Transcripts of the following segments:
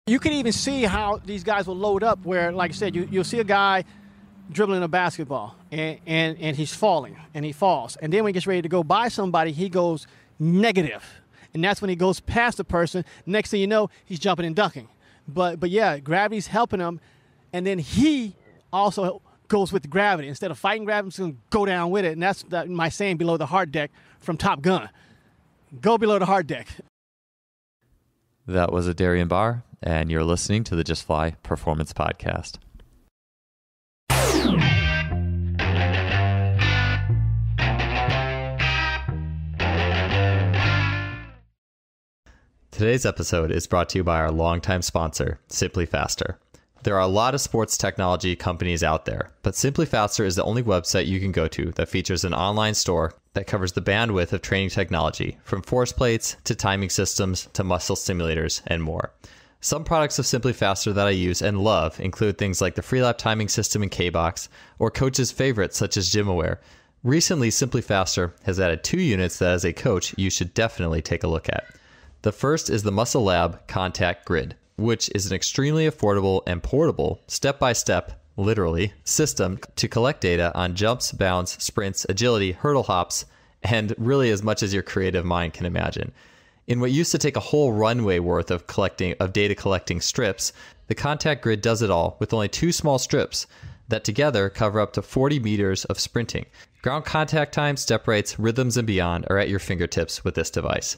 You can even see how these guys will load up where, like I said, you'll see a guy dribbling a basketball and he's falling and he falls. And then when he gets ready to go by somebody, he goes negative. And that's when he goes past the person. Next thing you know, he's jumping and dunking. But yeah, gravity's helping him. And then he also goes with gravity. Instead of fighting gravity, he's going to go down with it. And that's my saying below the hard deck from Top Gun. Go below the hard deck. That was Adarian Barr, and you're listening to the Just Fly Performance Podcast. Today's episode is brought to you by our longtime sponsor, Simply Faster. There are a lot of sports technology companies out there, but Simply Faster is the only website you can go to that features an online store that covers the bandwidth of training technology, from force plates to timing systems to muscle simulators and more. Some products of Simply Faster that I use and love include things like the Freelap timing system in K-Box or coaches' favorites such as GymAware. Recently, Simply Faster has added 2 units that as a coach you should definitely take a look at. The first is the Muscle Lab Contact Grid, which is an extremely affordable and portable, step-by-step, literally, system to collect data on jumps, bounds, sprints, agility, hurdle hops, and really as much as your creative mind can imagine. In what used to take a whole runway worth of data collecting strips, the Contact Grid does it all with only 2 small strips that together cover up to 40 meters of sprinting. Ground contact time, step rates, rhythms, and beyond are at your fingertips with this device.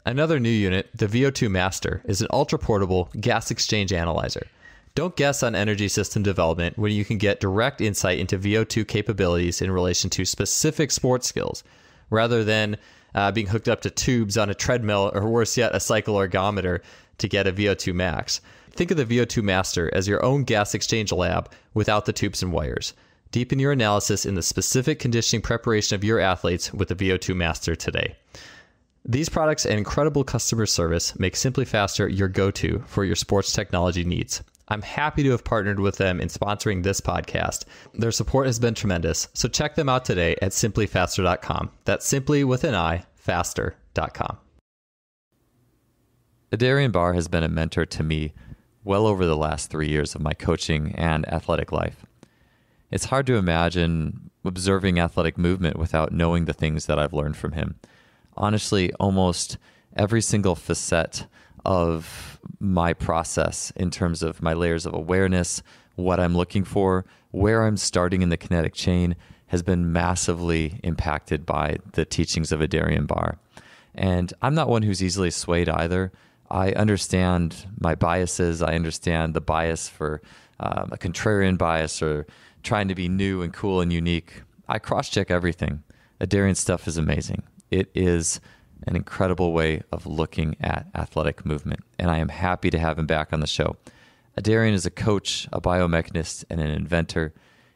Another new unit, the VO2 Master, is an ultra-portable gas exchange analyzer. Don't guess on energy system development when you can get direct insight into VO2 capabilities in relation to specific sports skills, rather than being hooked up to tubes on a treadmill or worse yet, a cycle ergometer to get a VO2 max. Think of the VO2 Master as your own gas exchange lab without the tubes and wires. Deepen your analysis in the specific conditioning preparation of your athletes with the VO2 Master today. These products and incredible customer service make Simply Faster your go-to for your sports technology needs. I'm happy to have partnered with them in sponsoring this podcast. Their support has been tremendous, so check them out today at simplyfaster.com. That's simply with an I, faster.com. Adarian Barr has been a mentor to me well over the last 3 years of my coaching and athletic life. It's hard to imagine observing athletic movement without knowing the things that I've learned from him. Honestly, almost every single facet of my process in terms of my layers of awareness, what I'm looking for, where I'm starting in the kinetic chain has been massively impacted by the teachings of Adarian Barr. And I'm not one who's easily swayed either. I understand my biases. I understand the bias for a contrarian bias or trying to be new and cool and unique. I cross-check everything. Adarian's stuff is amazing. It is an incredible way of looking at athletic movement, and I am happy to have him back on the show. Adarian is a coach, a biomechanist, and an inventor.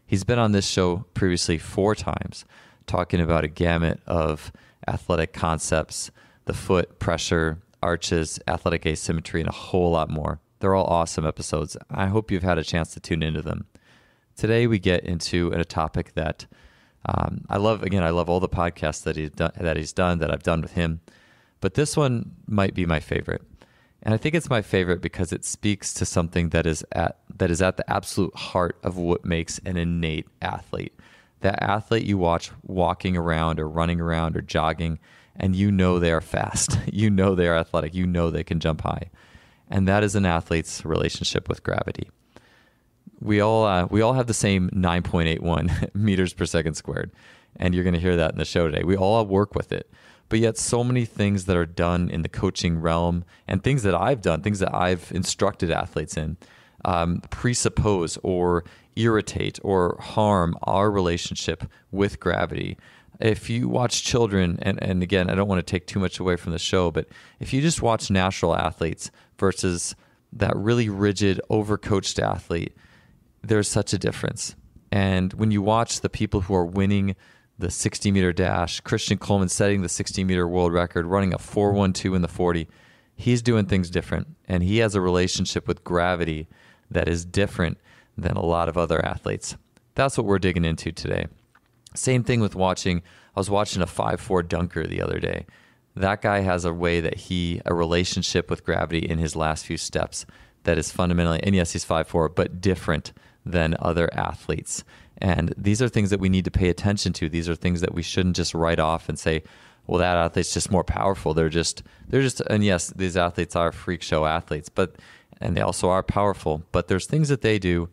He's been on this show previously 4 times, talking about a gamut of athletic concepts, the foot, pressure, arches, athletic asymmetry, and a whole lot more. They're all awesome episodes. I hope you've had a chance to tune into them. Today we get into a topic that I love. Again, I love all the podcasts that he's done, that I've done with him. But this one might be my favorite. And I think it's my favorite because it speaks to something that is at the absolute heart of what makes an innate athlete. That athlete you watch walking around or running around or jogging, and you know they are fast. You know they are athletic. You know they can jump high. And that is an athlete's relationship with gravity. We all have the same 9.81 meters per second squared, and you're going to hear that in the show today. We all work with it, but yet so many things that are done in the coaching realm and things that I've done, things that I've instructed athletes in, presuppose or irritate or harm our relationship with gravity. If you watch children, and again, I don't want to take too much away from the show, but if you just watch natural athletes versus that really rigid, overcoached athlete, there's such a difference. And when you watch the people who are winning the 60-meter dash, Christian Coleman setting the 60-meter world record, running a 4.12 in the 40, he's doing things different. And he has a relationship with gravity that is different than a lot of other athletes. That's what we're digging into today. Same thing with I was watching a 5.4 dunker the other day. That guy has a way that a relationship with gravity in his last few steps that is fundamentally, and yes, he's 5'4", but different than other athletes. And these are things that we need to pay attention to. These are things that we shouldn't just write off and say, well, that athlete's just more powerful. They're just, and yes, these athletes are freak show athletes, and they also are powerful, but there's things that they do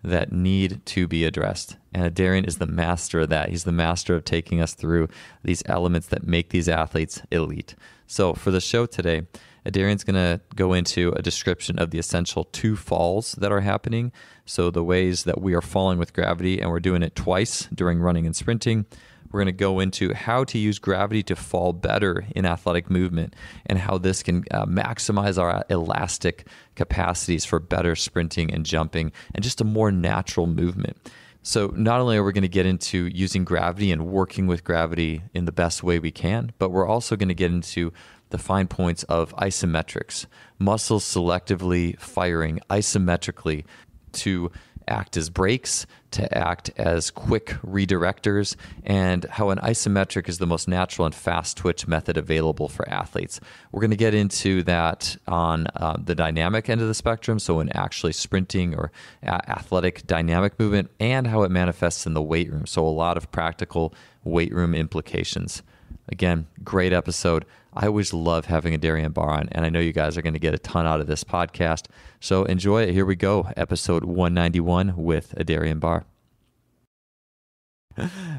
that need to be addressed. And Adarian is the master of that. He's the master of taking us through these elements that make these athletes elite. So for the show today, Adarian's going to go into a description of the essential 2 falls that are happening. So the ways that we are falling with gravity, and we're doing it twice during running and sprinting. We're going to go into how to use gravity to fall better in athletic movement and how this can maximize our elastic capacities for better sprinting and jumping and just a more natural movement. So not only are we going to get into using gravity and working with gravity in the best way we can, but we're also going to get into the fine points of isometrics, muscles selectively firing isometrically to act as brakes, to act as quick redirectors, and how an isometric is the most natural and fast twitch method available for athletes. We're going to get into that on the dynamic end of the spectrum, so in actually sprinting or athletic dynamic movement, and how it manifests in the weight room, so a lot of practical weight room implications. Again, great episode. I always love having Adarian Barr on, and I know you guys are going to get a ton out of this podcast. So enjoy it. Here we go. Episode 191 with Adarian Barr.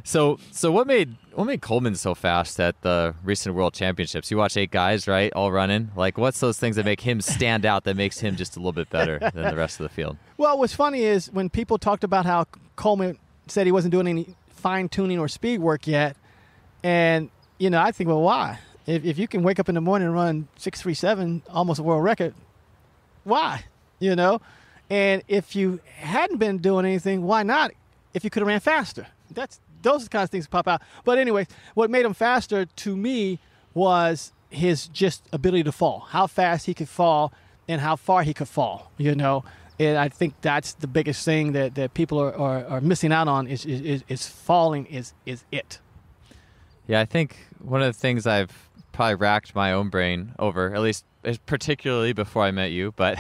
So what made Coleman so fast at the recent World Championships? You watch 8 guys, right, all running. Like, what's those things that make him stand out, that makes him just a little bit better than the rest of the field? Well, what's funny is when people talked about how Coleman said he wasn't doing any fine-tuning or speed work yet, and, I think, well, why? If you can wake up in the morning and run 6:37, almost a world record, why? And if you hadn't been doing anything, why not? If you could have ran faster, those kinds of things pop out. But anyway, what made him faster to me was his just ability to fall, how fast he could fall and how far he could fall. And I think that's the biggest thing that people are missing out on is falling is it. Yeah, I think one of the things I've probably racked my own brain over, at least particularly before I met you, but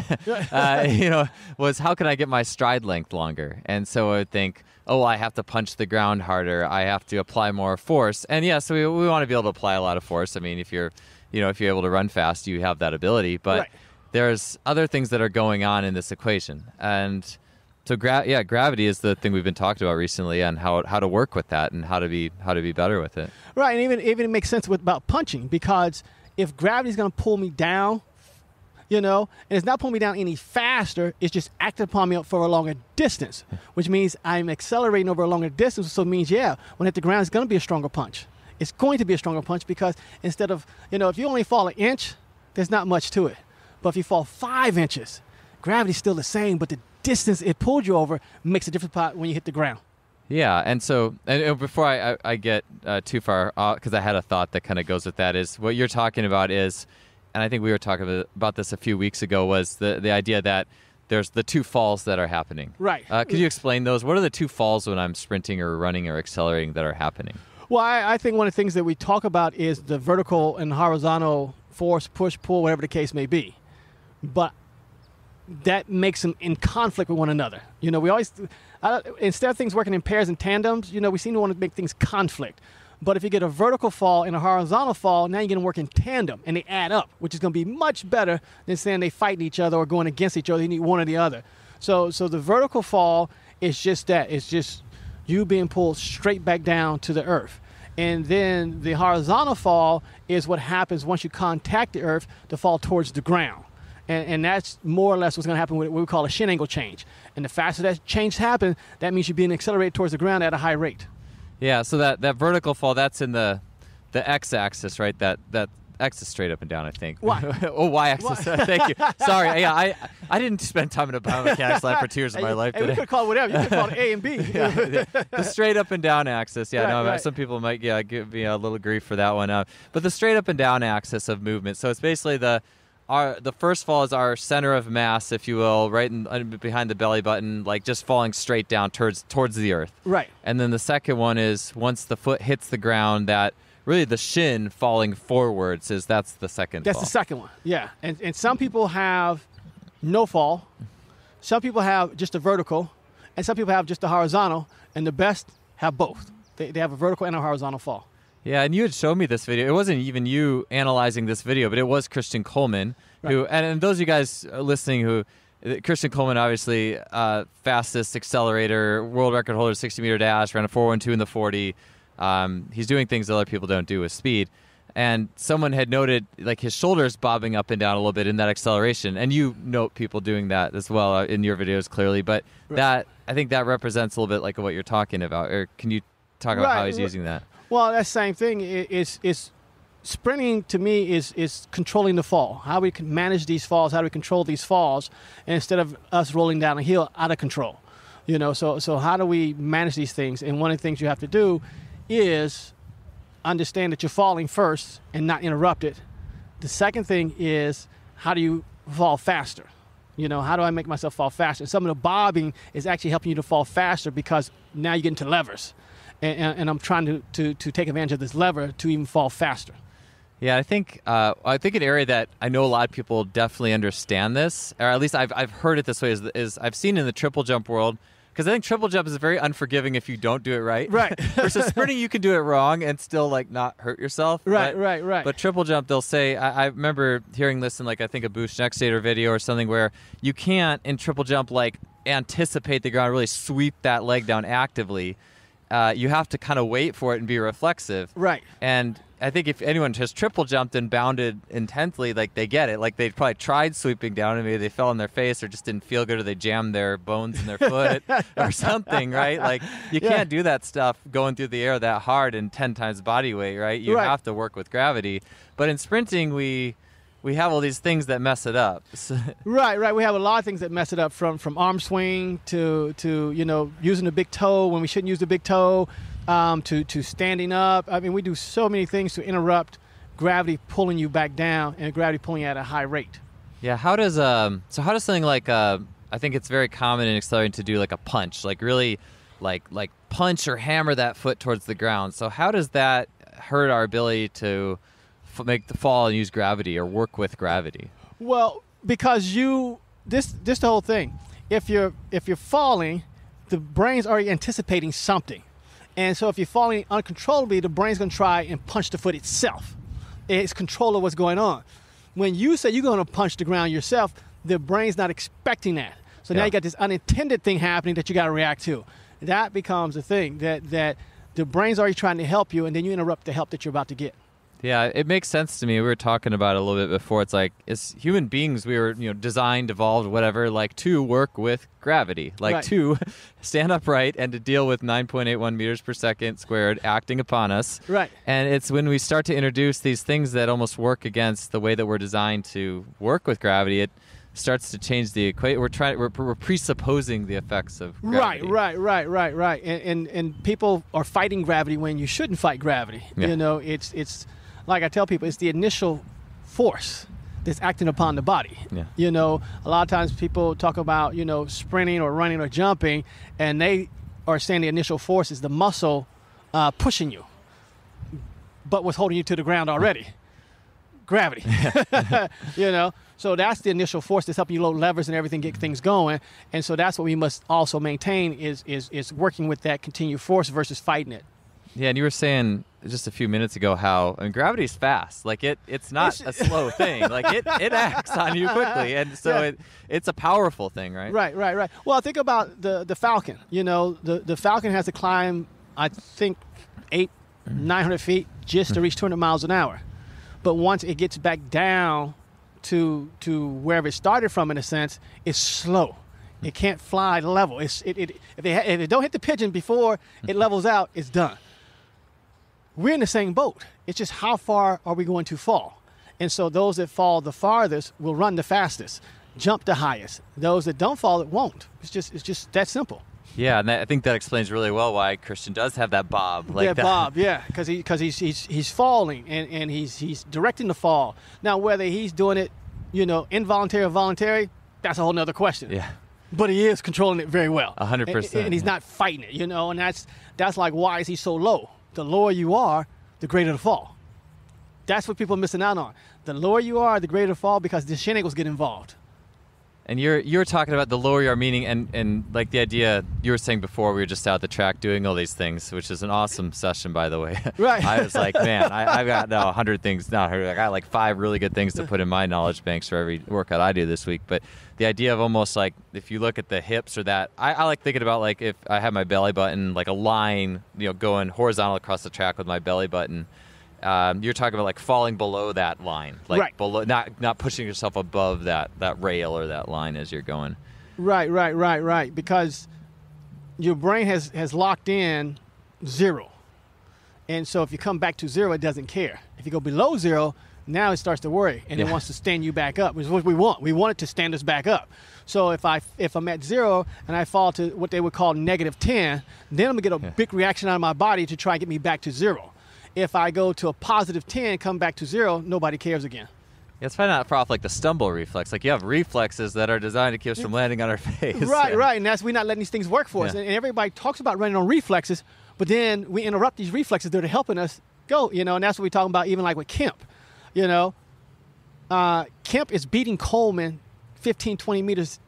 was how can I get my stride length longer? And so I would think, I have to punch the ground harder. I have to apply more force. And yes, we want to be able to apply a lot of force. I mean, if you're able to run fast, you have that ability. But right. There's other things that are going on in this equation, and so gravity is the thing we've been talking about recently, and how to work with that and how to be better with it. Right, and even it makes sense about punching, because if gravity is going to pull me down, and it's not pulling me down any faster, it's just acting upon me for a longer distance, which means I'm accelerating over a longer distance. So it means, when I hit the ground, it's going to be a stronger punch. It's going to be a stronger punch because instead of, if you only fall an inch, there's not much to it. But if you fall 5 inches, gravity's still the same, but the distance it pulled you over makes a difference when you hit the ground. Yeah, and so before I get too far, because I had a thought that kind of goes with that, is what you're talking about is, and I think we were talking about this a few weeks ago, was the idea that there's the 2 falls that are happening. Right. Could you explain those? What are the 2 falls when I'm sprinting or running or accelerating that are happening? Well, I think one of the things that we talk about is the vertical and horizontal force, push, pull, whatever the case may be. But that makes them in conflict with one another. We always, instead of things working in pairs and tandems, we seem to want to make things conflict. But if you get a vertical fall and a horizontal fall, now you're going to work in tandem, and they add up, which is going to be much better than saying they fight each other or going against each other. You need one or the other. So the vertical fall is just that. It's just you being pulled straight back down to the earth. And then the horizontal fall is what happens once you contact the earth to fall towards the ground. And that's more or less what's going to happen with what we call a shin angle change. And the faster that change happens, that means you're being accelerated towards the ground at a high rate. Yeah, so that vertical fall, that's in the x-axis, right? That X is straight up and down, I think. Y. Y-axis. Thank you. Sorry. Yeah, I didn't spend time in a biomechanics lab for 2 years of my life today. We could call it whatever. You could call it A and B. The straight up and down axis. Yeah, right. Some people might give me a little grief for that one. But the straight up and down axis of movement. So it's basically the first fall is our center of mass, if you will, right behind the belly button, like just falling straight down towards the earth. Right. And then the second one is once the foot hits the ground, that really the shin falling forwards that's the second fall. That's the second one, yeah. And some people have no fall. Some people have just a vertical, and some people have just a horizontal, and the best have both. They have a vertical and a horizontal fall. Yeah, and you had shown me this video. It wasn't even you analyzing this video, but it was Christian Coleman, who, and those of you guys listening who, Christian Coleman, obviously, fastest accelerator, world record holder, 60-meter dash, ran a 4.12 in the 40. He's doing things that other people don't do with speed. And someone had noted like his shoulders bobbing up and down a little bit in that acceleration. And you note people doing that as well in your videos clearly. But that, I think that represents a little bit like what you're talking about. Or can you talk about how he's using that? Well, that same thing is sprinting to me is controlling the fall. How we can manage these falls, how do we control these falls, and instead of us rolling down a hill out of control. So how do we manage these things? And one of the things you have to do is understand that you're falling first and not interrupt it. The second thing is, how do you fall faster? How do I make myself fall faster? And some of the bobbing is actually helping you to fall faster because now you get into levers. And I'm trying to take advantage of this lever to even fall faster. Yeah, I think an area that I know a lot of people definitely understand this, or at least I've heard it this way, is I've seen in the triple jump world, because I think triple jump is very unforgiving if you don't do it right. Right. Versus sprinting, you can do it wrong and still like not hurt yourself. Right. But triple jump, they'll say, I remember hearing this in like I think a Boost Nextator video or something, where you can't in triple jump like anticipate the ground, really sweep that leg down actively. You have to kind of wait for it and be reflexive. Right. And I think if anyone has triple jumped and bounded intensely, like they get it. Like they probably tried sweeping down and maybe they fell on their face or just didn't feel good or they jammed their bones in their foot or something, right? Like you can't do that stuff going through the air that hard and 10 times body weight, right? You have to work with gravity. But in sprinting, we have all these things that mess it up. Right. We have a lot of things that mess it up, from arm swing to using the big toe when we shouldn't use the big toe, to standing up. I mean, we do so many things to interrupt gravity pulling you back down and gravity pulling you at a high rate. Yeah. How does something like I think it's very common in accelerating to do like a punch, like really like punch or hammer that foot towards the ground. So how does that hurt our ability to make the fall and use gravity or work with gravity? Well, because this the whole thing. If you're falling, the brain's already anticipating something. And so if you're falling uncontrollably, the brain's going to try and punch the foot itself. It's control of what's going on. When you say you're going to punch the ground yourself, the brain's not expecting that. So now you got this unintended thing happening that you got to react to. That becomes a thing that the brain's already trying to help you, and then you interrupt the help that you're about to get. Yeah, it makes sense to me. We were talking about it a little bit before. It's like, as human beings, we were, designed, evolved, whatever, like to work with gravity, like to stand upright and to deal with 9.81 meters per second squared acting upon us. Right. And it's when we start to introduce these things that almost work against the way that we're designed to work with gravity, it starts to change the equation. We're presupposing the effects of gravity. Right. And people are fighting gravity when you shouldn't fight gravity. Yeah. It's like I tell people, it's the initial force that's acting upon the body. Yeah. A lot of times people talk about, sprinting or running or jumping, and they are saying the initial force is the muscle pushing you, but what's holding you to the ground already? Gravity. So that's the initial force that's helping you load levers and everything, get things going. And so that's what we must also maintain is working with that continued force versus fighting it. Yeah, and you were saying just a few minutes ago how gravity is fast. Like it's not a slow thing. Like it acts on you quickly, and so it's a powerful thing, right? Right. Well, think about the Falcon. The Falcon has to climb, I think, 900 feet just to reach 200 miles an hour. But once it gets back down to wherever it started from, in a sense, it's slow. It can't fly level. If it don't hit the pigeon before it levels out, it's done. We're in the same boat. It's just how far are we going to fall? And so those that fall the farthest will run the fastest, jump the highest. Those that don't fall, it won't. It's just that simple. Yeah, and I think that explains really well why Christian does have that bob. Like that. Bob, yeah, because he's falling and he's directing the fall. Now, whether he's doing it, involuntary or voluntary, that's a whole nother question. Yeah. But he is controlling it very well. 100%. And he's not fighting it, and that's like, why is he so low? The lower you are, the greater the fall. That's what people are missing out on. The lower you are, the greater the fall, because the shenanigans get involved. And you were talking about the lower you are, meaning and like the idea you were saying before, we were just out the track doing all these things, which is an awesome session, by the way. Right. I was like, man, I've got 100 things, not 100, I got like 5 really good things to put in my knowledge banks for every workout I do this week. But the idea of almost like, if you look at the hips or that, I like thinking about like if I have my belly button, like a line, going horizontal across the track with my belly button. You're talking about like falling below that line, like right. below, not pushing yourself above that rail or that line as you're going. Right. Because your brain has locked in 0. And so if you come back to 0, it doesn't care. If you go below 0, now it starts to worry, and it wants to stand you back up, which is what we want. We want it to stand us back up. So if I'm at 0 and I fall to what they would call -10, then I'm going to get a big reaction out of my body to try and get me back to 0. If I go to a +10, come back to 0, nobody cares again. Yeah, it's probably not far off like the stumble reflex. Like you have reflexes that are designed to keep us from landing on our face. Right. And that's we're not letting these things work for us. And everybody talks about running on reflexes, but then we interrupt these reflexes that are helping us go, and that's what we're talking about even like with Kemp. Kemp is beating Coleman 15, 20 meters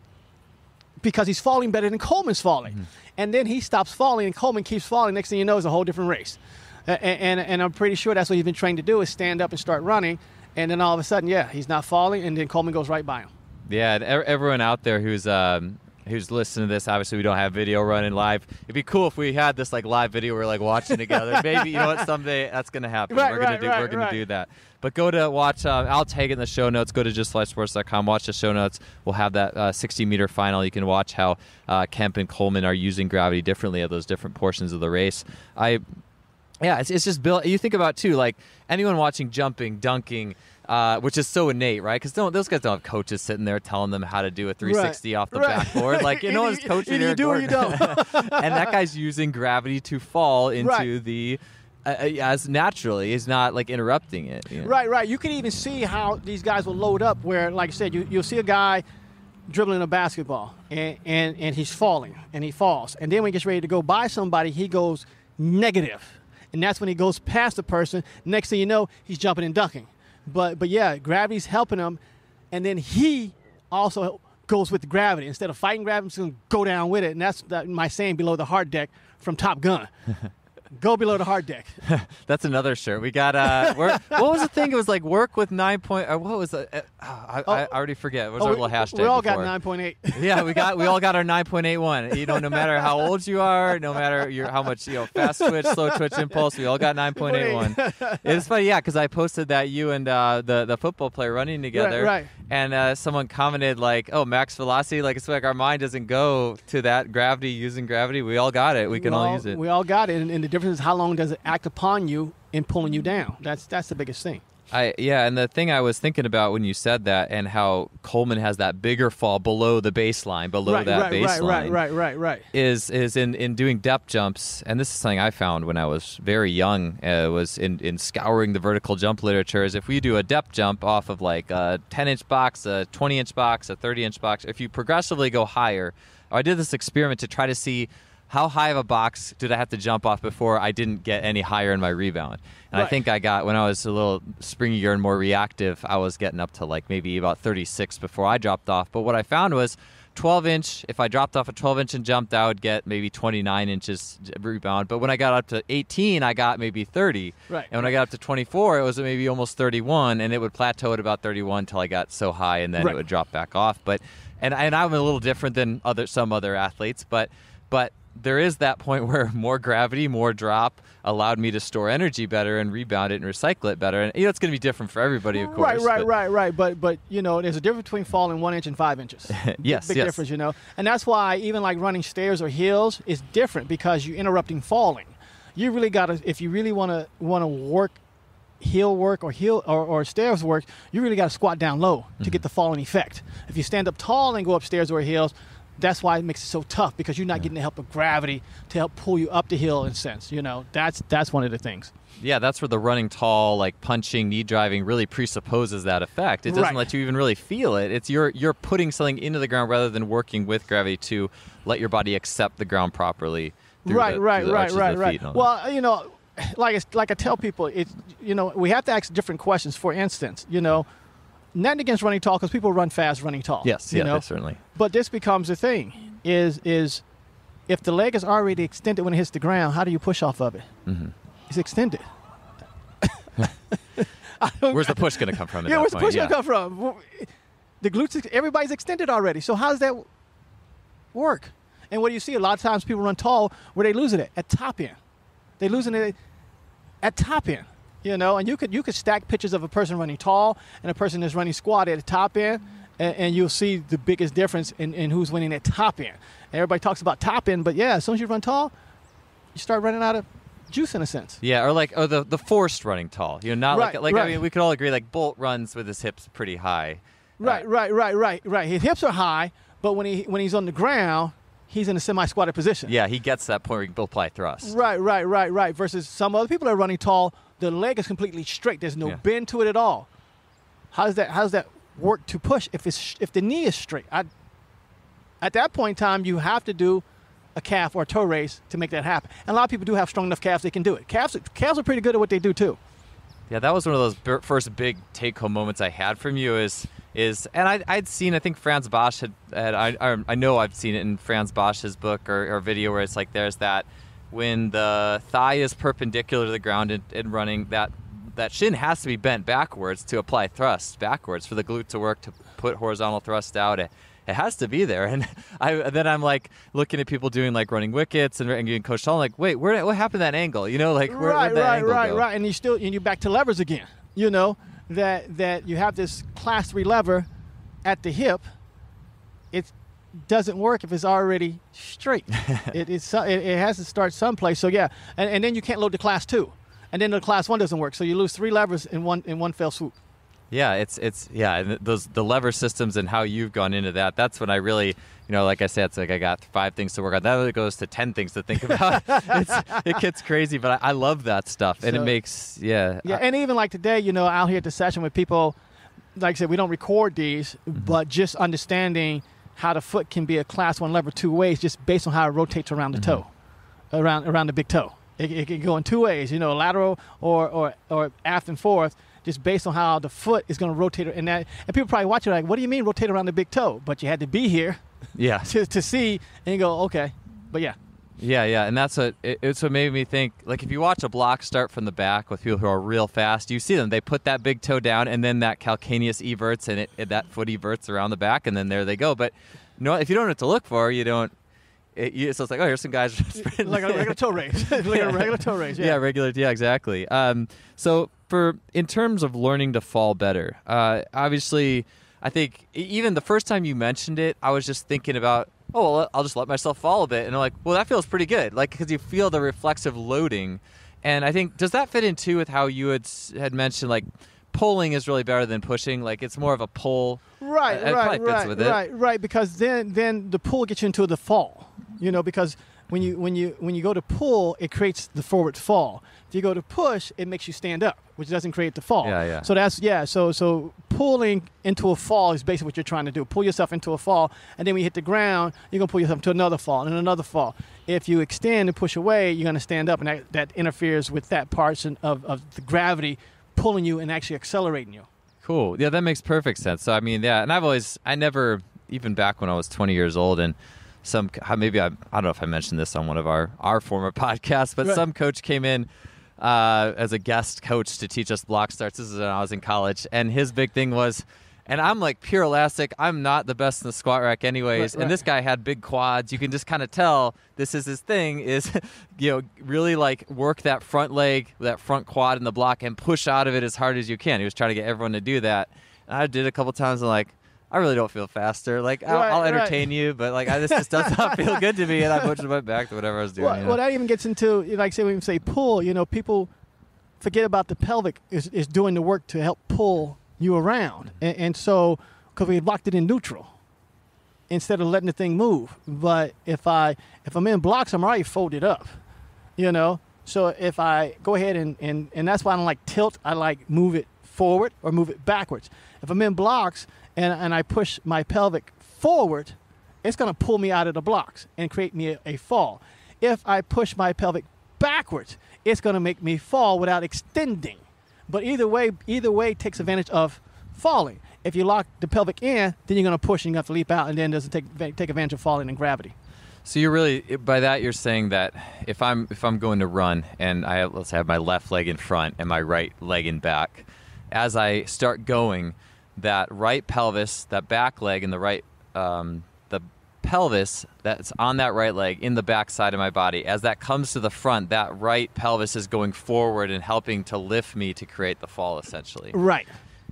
because he's falling better than Coleman's falling. Mm-hmm. And then he stops falling and Coleman keeps falling. Next thing you know, it's a whole different race. And I'm pretty sure that's what he's been trained to do, is stand up and start running. And then all of a sudden, he's not falling, and then Coleman goes right by him. Yeah, and everyone out there who's listening to this, obviously we don't have video running live. It'd be cool if we had this like live video we're like watching together. Maybe someday that's gonna happen. We're gonna do that. But go to watch. I'll tag it in the show notes. Go to justlifesports.com. Watch the show notes. We'll have that 60-meter final. You can watch how Kemp and Coleman are using gravity differently at those different portions of the race. It's just built. You think about too, like anyone watching jumping, dunking, which is so innate, right? Because those guys don't have coaches sitting there telling them how to do a 360 off the backboard. Like no one's coaching. Either you do or you don't. And that guy's using gravity to fall into the as naturally. He's not like interrupting it. Right. You can even see how these guys will load up. Where, like I said, you'll see a guy dribbling a basketball and he's falling and he falls, and then when he gets ready to go by somebody, he goes negative. And that's when he goes past the person. Next thing you know, he's jumping and dunking. But gravity's helping him. And then he also goes with gravity. Instead of fighting gravity, he's going to go down with it. And that's my saying below the hard deck from Top Gun. Go below the hard deck. That's another shirt. We got what was the thing? It was like work with 9 point. What was it? I already forget. What was our little hashtag? We all before? got 9.8. Yeah, we all got our 9.81. No matter how old you are, no matter how much fast twitch, slow twitch impulse, we all got 9.81. It's funny, because I posted that you and the football player running together, right. And someone commented like, "Oh, max velocity, like it's like our mind doesn't go to that gravity using gravity. We all got it. We can all use it. We all got it, and the difference is how long does it act upon you in pulling you down. That's the biggest thing. And the thing I was thinking about when you said that, and how Coleman has that bigger fall below the baseline, is in doing depth jumps. And this is something I found when I was very young, was in scouring the vertical jump literature, is if we do a depth jump off of like a 10-inch box, a 20-inch box, a 30-inch box, if you progressively go higher, I did this experiment to try to see how high of a box did I have to jump off before I didn't get any higher in my rebound. And I think I got, when I was a little springier and more reactive, I was getting up to like maybe about 36 before I dropped off. But what I found was 12-inch, if I dropped off a 12-inch and jumped, I would get maybe 29 inches rebound. But when I got up to 18, I got maybe 30. Right. And when I got up to 24, it was maybe almost 31, and it would plateau at about 31 until I got so high, and then it would drop back off. And I'm a little different than some other athletes, but there is that point where more gravity, more drop allowed me to store energy better and rebound it and recycle it better. And it's going to be different for everybody, of course. Right. But there's a difference between falling 1 inch and 5 inches. Big difference, And that's why even like running stairs or hills is different, because you're interrupting falling. You really got to, if you really want to work hill work or stairs work, you really got to squat down low to get the falling effect. If you stand up tall and go upstairs or hills, that's why it makes it so tough, because you're not getting the help of gravity to help pull you up the hill in a sense. That's one of the things. Yeah, that's where the running tall, like punching, knee driving really presupposes that effect. It doesn't let you even really feel it. It's you're putting something into the ground rather than working with gravity to let your body accept the ground properly. Right. Well, like I tell people, we have to ask different questions. For instance, nothing against running tall, because people run fast running tall. Yes, yeah, certainly. But this becomes the thing, is if the leg is already extended when it hits the ground, how do you push off of it? Mm-hmm. It's extended. Where's the push going to come from? Where's the push going to come from? The glutes, everybody's extended already. So how does that work? And what do you see? A lot of times people run tall where they lose it at top end. They losing it at top end, And you could stack pictures of a person running tall and a person that's running squat at the top end, and you'll see the biggest difference in who's winning at top end. And everybody talks about top end, but yeah, as soon as you run tall, you start running out of juice in a sense. Yeah, or the forced running tall. Not right, like right. I mean, we could all agree like Bolt runs with his hips pretty high. Right. His hips are high, but when he's on the ground, he's in a semi-squatted position. Yeah, he gets to that point where he can apply thrust. Right. Versus some other people that are running tall, the leg is completely straight. There's no bend to it at all. How does that work to push if the knee is straight? At that point in time, you have to do a calf or a toe raise to make that happen. And a lot of people do have strong enough calves they can do it. Calves are pretty good at what they do too. Yeah, that was one of those first big take-home moments I had from you and I'd seen, I think Franz Bosch I know I've seen it in Franz Bosch's book or video where it's like there's that when the thigh is perpendicular to the ground and running, that shin has to be bent backwards to apply thrust backwards for the glute to work to put horizontal thrust out. It has to be there. And I'm like looking at people doing like running wickets and getting coached on, like, wait, what happened to that angle? Where'd that angle go? Right. And you're back to levers again. That you have this class 3 lever at the hip. It doesn't work if it's already straight. it has to start someplace. So yeah, and then you can't load the class 2, and then the class 1 doesn't work. So you lose 3 levers in one fell swoop. Yeah, it's the lever systems and how you've gone into that. That's when I really, like I said, it's like I got 5 things to work on. That really goes to 10 things to think about. It gets crazy, but I love that stuff, and it makes and even like today, out here at the session with people, like I said, we don't record these, but just understanding how the foot can be a class 1 lever 2 ways, just based on how it rotates around the toe, around the big toe. It can go in 2 ways, lateral or aft and forth, just based on how the foot is going to rotate. And people probably watch it like, what do you mean rotate around the big toe? But you had to be here to see, and you go, okay. But yeah. Yeah, and that's it's what made me think, like if you watch a block start from the back with people who are real fast, you see them, they put that big toe down, and then that calcaneus everts, and that foot everts around the back, and then there they go. But if you don't know what to look for, you don't. So it's like, oh, here's some guys sprinting. Like a regular toe race. A regular toe race, yeah. Yeah, exactly. So in terms of learning to fall better, obviously, I think even the first time you mentioned it, I was just thinking about, oh, well, I'll just let myself fall a bit. And I'm like, well, that feels pretty good. Like, because you feel the reflexive loading. And I think, does that fit in too with how you had mentioned, like, pulling is really better than pushing? Like, it's more of a pull. Right. Because then the pull gets you into the fall. Because when you go to pull, it creates the forward fall. If you go to push, it makes you stand up, which doesn't create the fall. Yeah. So So pulling into a fall is basically what you're trying to do. Pull yourself into a fall, and then when you hit the ground, you're gonna pull yourself into another fall and another fall. If you extend and push away, you're gonna stand up, and that interferes with that portion of the gravity pulling you and actually accelerating you. Cool. Yeah, that makes perfect sense. So I mean, yeah, and I never, even back when I was 20 years old, and I don't know if I mentioned this on one of our former podcasts, but some coach came in as a guest coach to teach us block starts. This is when I was in college, and his big thing was, and I'm like pure elastic. I'm not the best in the squat rack anyways. And this guy had big quads. You can just kind of tell this is his thing is, really like work that front leg, that front quad in the block and push out of it as hard as you can. He was trying to get everyone to do that. And I did it a couple times and like, I really don't feel faster. Like, I'll entertain you, but like, this just does not feel good to me. And I pushed my back to whatever I was doing. Well, that even gets into, like, say, when we say pull, people forget about the pelvic is doing the work to help pull you around. And so, because we locked it in neutral instead of letting the thing move. But if I'm in blocks, I'm already folded up, So if I go ahead and that's why I don't like tilt, I like move it forward or move it backwards. If I'm in blocks, and I push my pelvic forward, it's going to pull me out of the blocks and create me a fall. If I push my pelvic backwards, it's going to make me fall without extending. But either way takes advantage of falling. If you lock the pelvic in, then you're going to push and you have to leap out, and then it doesn't take advantage of falling in gravity. So you're really, by that you're saying that if I'm going to run and let's say I have my left leg in front and my right leg in back, as I start going, that right pelvis, that back leg, and the right the pelvis that's on that right leg in the back side of my body, as that comes to the front, that right pelvis is going forward and helping to lift me to create the fall, essentially. Right.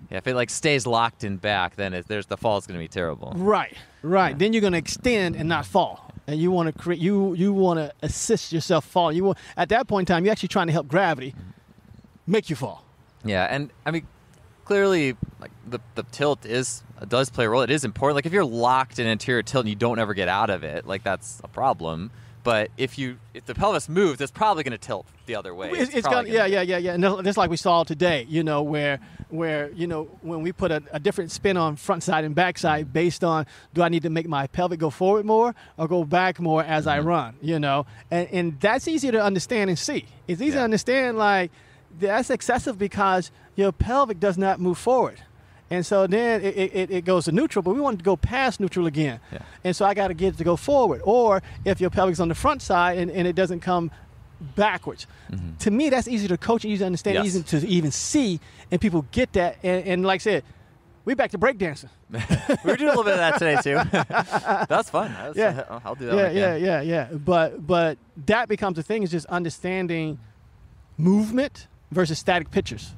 Yeah, if it like stays locked in back, then the fall is going to be terrible. Right. Yeah. Then you're going to extend and not fall. And you want to create, you want to assist yourself falling. At that point in time, you're actually trying to help gravity make you fall. Yeah, and I mean, clearly, like the tilt does play a role. It is important. Like if you're locked in anterior tilt and you don't ever get out of it, like that's a problem. But if the pelvis moves, it's probably going to tilt the other way. It's gonna, yeah. And just like we saw today, where when we put a different spin on front side and back side based on, do I need to make my pelvic go forward more or go back more as I run, and that's easier to understand and see. It's easy to understand, like that's excessive because your pelvic does not move forward. And so then it goes to neutral, but we want it to go past neutral again. Yeah. And so I got to get it to go forward. Or if your pelvic's on the front side and it doesn't come backwards. Mm-hmm. To me, that's easy to coach, easy to understand, easy to even see, and people get that. And like I said, we're back to breakdancing. We were doing a little bit of that today, too. That's fun. I'll do that. Yeah. But that becomes the thing, is just understanding movement versus static pictures.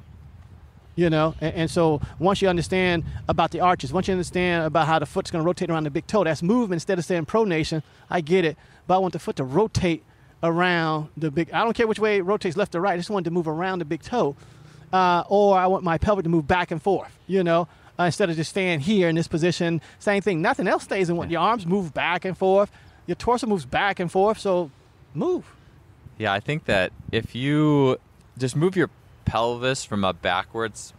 And so once you understand about the arches, once you understand about how the foot's going to rotate around the big toe, that's movement instead of saying pronation. I get it, but I want the foot to rotate around the big. I don't care which way it rotates, left or right. I just want it to move around the big toe, or I want my pelvic to move back and forth. Instead of just staying here in this position. Same thing. Nothing else stays in one. Your arms move back and forth. Your torso moves back and forth. So move. Yeah, I think that if you just move your pelvis from a backwards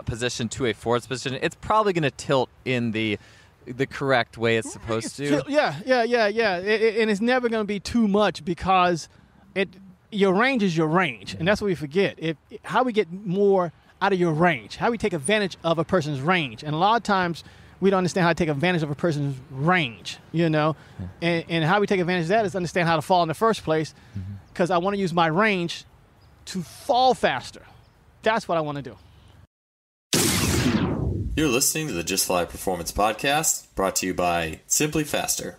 position to a forwards position, it's probably going to tilt in the correct way it's supposed to. Yeah. And it's never going to be too much because your range is your range, and that's what we forget. How we get more out of your range, how we take advantage of a person's range, and a lot of times we don't understand how to take advantage of a person's range, and how we take advantage of that is understand how to fall in the first place, because I want to use my range to fall faster. That's what I want to do. You're listening to the Just Fly Performance Podcast, brought to you by Simply Faster.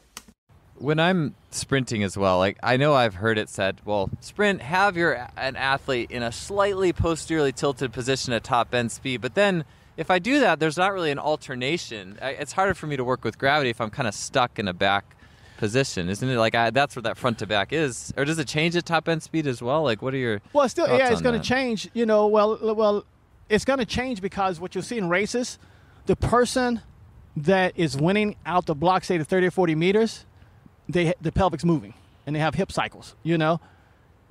When I'm sprinting as well, like I know I've heard it said, well, sprint, have an athlete in a slightly posteriorly tilted position at top end speed, but then if I do that, there's not really an alternation. It's harder for me to work with gravity if I'm kind of stuck in a back position, isn't it? Like that's what that front to back is. Or does it change at top end speed as well? Like what are your it's going to change. Well, it's going to change because what you'll see in races, the person that is winning out the block, say to 30 or 40 meters, the pelvic's moving and they have hip cycles.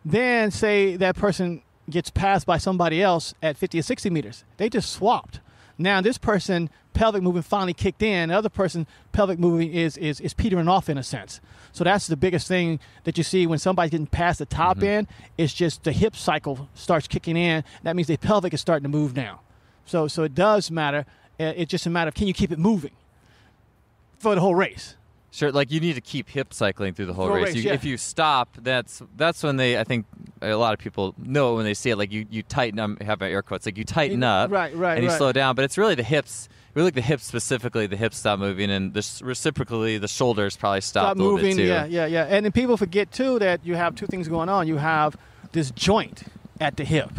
Then say that person gets passed by somebody else at 50 or 60 meters, they just swapped. Now this person pelvic movement finally kicked in. The other person pelvic movement is petering off in a sense. So that's the biggest thing that you see when somebody's getting past the top end. It's just the hip cycle starts kicking in. That means the pelvic is starting to move now. So it does matter. It's just a matter of can you keep it moving for the whole race. Sure, like you need to keep hip cycling through the whole race. If you stop, that's when I think a lot of people know when they see it, like you tighten up, have my air quotes, like you tighten up and you slow down, but it's really the hips. Really like the hips specifically, the hips stop moving, and reciprocally the shoulders probably stop a little moving, bit too. Yeah. And then people forget too that you have two things going on. You have this joint at the hip,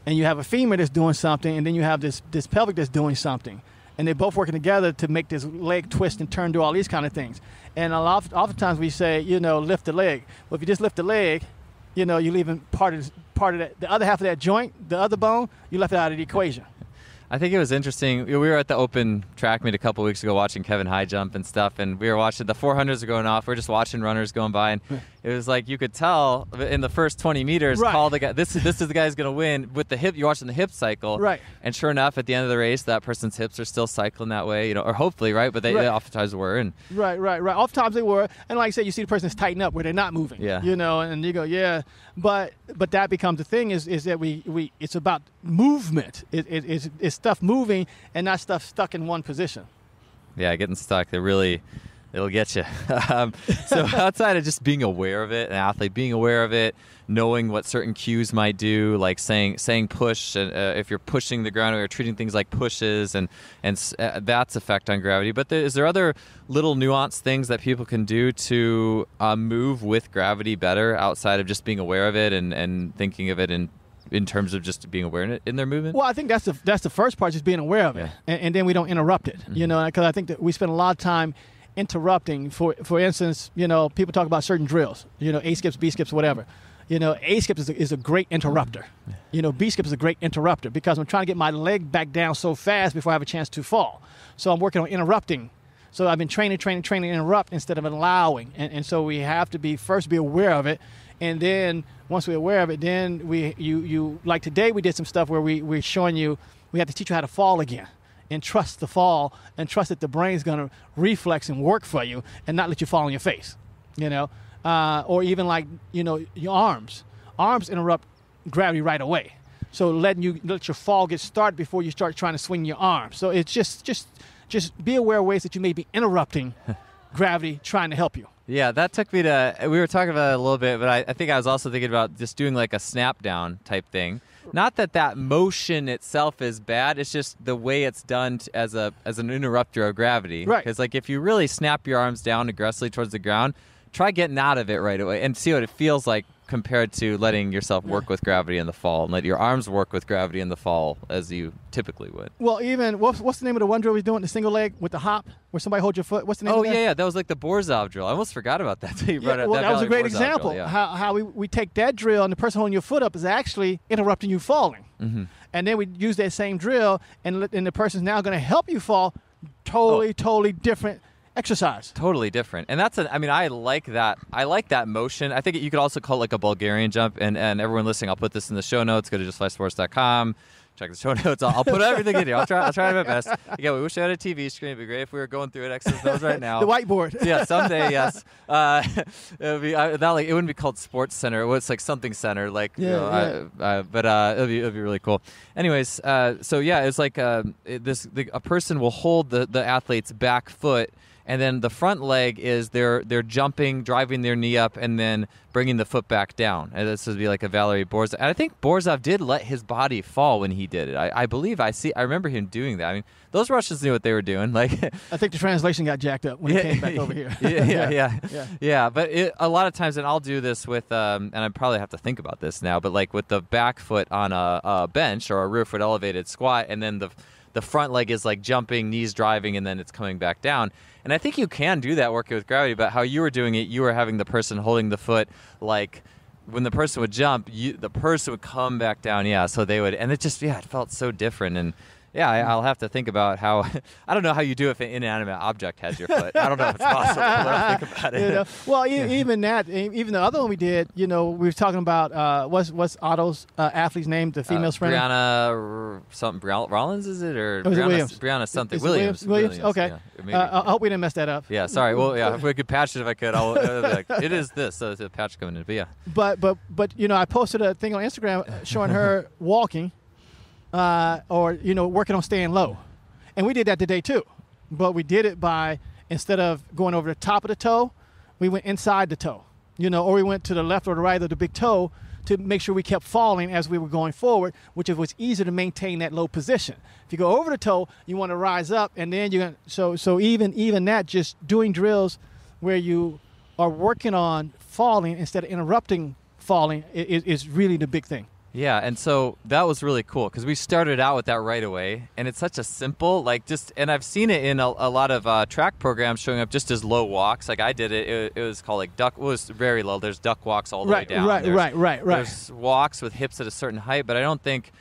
and you have a femur that's doing something, and then you have this pelvic that's doing something. And they're both working together to make this leg twist and turn, do all these kind of things. And oftentimes we say, lift the leg. Well, if you just lift the leg, you're leaving part of that, the other half of that joint, the other bone, you left it out of the equation. I think it was interesting. We were at the open track meet a couple weeks ago watching Kevin high jump and stuff, and we were watching the 400s are going off. We're just watching runners going by, and it was like you could tell in the first 20 meters, call the guy. This is the guy who's going to win with the hip. You're watching the hip cycle, right? And sure enough, at the end of the race, that person's hips are still cycling that way, or hopefully, right? But they oftentimes were. And right. Oftentimes they were, and like I said, you see the person's tighten up where they're not moving. Yeah. And you go, yeah. But that becomes the thing is that we it's about movement. It's stuff moving and not stuff stuck in one position. Yeah, getting stuck. It'll get you. So outside of just being aware of it, an athlete being aware of it, knowing what certain cues might do, like saying push, if you're pushing the ground, or you're treating things like pushes, and that's effect on gravity. But is there other little nuanced things that people can do to move with gravity better outside of just being aware of it and thinking of it in terms of just being aware in their movement? Well, I think that's the first part, just being aware of it, and then we don't interrupt it. Mm-hmm. Because I think that we spend a lot of time interrupting. For instance, people talk about certain drills, A skips, B skips, whatever. A skip is a great interrupter. B skip is a great interrupter because I'm trying to get my leg back down so fast before I have a chance to fall. So I'm working on interrupting. So I've been training to interrupt instead of allowing. And so we have to first be aware of it. And then once we're aware of it, then you like today we did some stuff where we're showing you, we have to teach you how to fall again. And trust the fall, and trust that the brain's going to reflex and work for you and not let you fall on your face, or even like, your arms. Arms interrupt gravity right away. So let your fall get started before you start trying to swing your arms. So it's just be aware of ways that you may be interrupting gravity trying to help you. Yeah, that took me to, we were talking about it a little bit, but I think I was also thinking about just doing like a snap down type thing. Not that motion itself is bad, it's just the way it's done as an interrupter of gravity. Right. Because like if you really snap your arms down aggressively towards the ground, try getting out of it right away and see what it feels like compared to letting yourself work with gravity in the fall, and let your arms work with gravity in the fall as you typically would. Well, even, what's the name of the one drill we're doing, the single leg with the hop, where somebody holds your foot? What's the name of that? Oh, yeah, that was like the Borzov drill. I almost forgot about that until you brought it up. That was a great example. Drill, How we take that drill, and the person holding your foot up is actually interrupting you falling. Mm-hmm. And then we use that same drill, and the person's now going to help you fall. Totally different exercise. Totally different. And I like that. I like that motion. I think you could also call it like a Bulgarian jump. And everyone listening, I'll put this in the show notes. Go to justflysports.com. Check the show notes. I'll put everything in here. I'll try my best. Again, we wish I had a TV screen. It'd be great if we were going through it. X's and O's right now. The whiteboard. Yeah, someday, yes. It wouldn't be called Sports Center. It was like something center. But it'll be really cool. Anyways, it's like a person will hold the athlete's back foot, and then the front leg is they're jumping, driving their knee up, and then bringing the foot back down. And this would be like a Valery Borzov. And I think Borzov did let his body fall when he did it. I believe I remember him doing that. I mean, those Russians knew what they were doing. Like, I think the translation got jacked up when he came back over here. Yeah. But a lot of times, and I'll do this with, and I probably have to think about this now, but like with the back foot on a bench or a rear foot elevated squat, and then the front leg is like jumping, knees driving, and then it's coming back down. And I think you can do that working with gravity, but how you were doing it, you were having the person holding the foot, like when the person would jump, the person would come back down. Yeah, so they would, and it just, it felt so different. And yeah, I'll have to think about how, I don't know how you do if an inanimate object has your foot. I don't know if it's possible, but I'll think about it. Well, even the other one we did, we were talking about, what's Otto's athlete's name, the female sprinter? Brianna something, Rollins, is it? Or Brianna, Williams? Brianna something. Williams? Okay. Yeah, I hope we didn't mess that up. Yeah, sorry. Well, yeah, if we could patch it if I could. I'll be like, it is this, so it's a patch coming in. But yeah. But I posted a thing on Instagram showing her walking. Or working on staying low. And we did that today too. But we did it by, instead of going over the top of the toe, we went inside the toe. Or we went to the left or the right of the big toe to make sure we kept falling as we were going forward, which it was easier to maintain that low position. If you go over the toe, you want to rise up, and then you're going so even that, just doing drills where you are working on falling instead of interrupting falling is really the big thing. Yeah, and so that was really cool because we started out with that right away, and it's such a simple, and I've seen it in a lot of track programs showing up just as low walks. Like I did it was called like duck, it was very low. There's duck walks all the way down. Right. There's walks with hips at a certain height, but I don't think